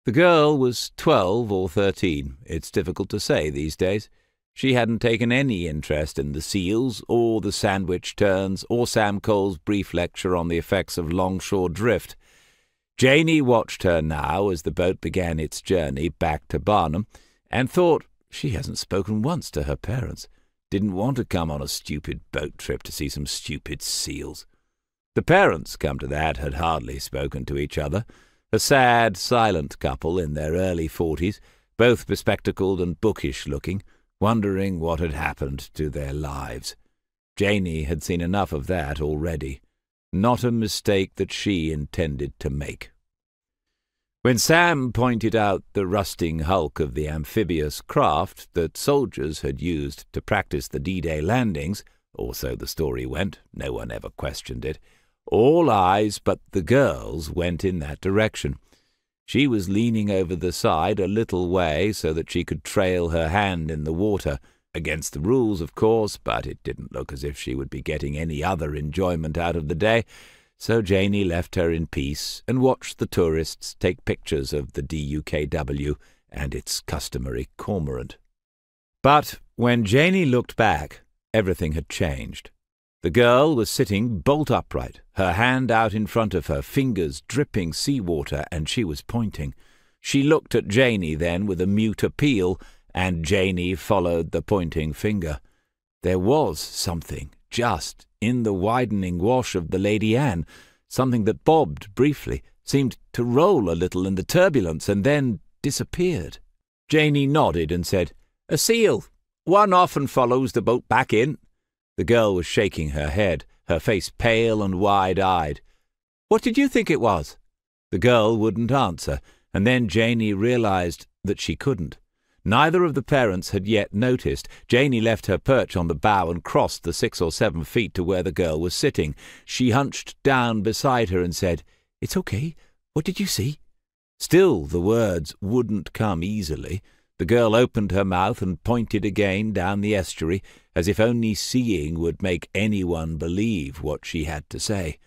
The girl was 12 or 13. It's difficult to say these days. She hadn't taken any interest in the seals, or the sandwich turns, or Sam Cole's brief lecture on the effects of longshore drift. Janey watched her now as the boat began its journey back to Barnum, and thought, she hasn't spoken once to her parents. Didn't want to come on a stupid boat trip to see some stupid seals. The parents, come to that, had hardly spoken to each other. A sad, silent couple in their early 40s, both bespectacled and bookish-looking, wondering what had happened to their lives. Janey had seen enough of that already. Not a mistake that she intended to make. When Sam pointed out the rusting hulk of the amphibious craft that soldiers had used to practice the D-Day landings, or so the story went, no one ever questioned it, all eyes but the girl's went in that direction. She was leaning over the side a little way so that she could trail her hand in the water, against the rules, of course, but it didn't look as if she would be getting any other enjoyment out of the day, so Janey left her in peace and watched the tourists take pictures of the DUKW and its customary cormorant. But when Janey looked back, everything had changed. The girl was sitting bolt upright, her hand out in front of her, fingers dripping seawater, and she was pointing. She looked at Janey then with a mute appeal, and Janey followed the pointing finger. There was something, just, in the widening wash of the Lady Anne, something that bobbed briefly, seemed to roll a little in the turbulence, and then disappeared. Janey nodded and said, "A seal. One often follows the boat back in." The girl was shaking her head, her face pale and wide-eyed. "What did you think it was?" The girl wouldn't answer, and then Janey realized that she couldn't. Neither of the parents had yet noticed. Janey left her perch on the bow and crossed the 6 or 7 feet to where the girl was sitting. She hunched down beside her and said, "It's okay. What did you see?" Still the words wouldn't come easily. The girl opened her mouth and pointed again down the estuary, as if only seeing would make anyone believe what she had to say.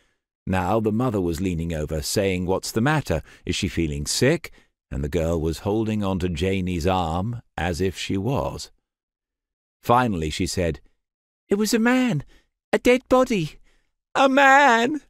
Now the mother was leaning over, saying, "What's the matter? Is she feeling sick?" And the girl was holding on to Janey's arm as if she was. Finally she said, "It was a man, a dead body." "A man!"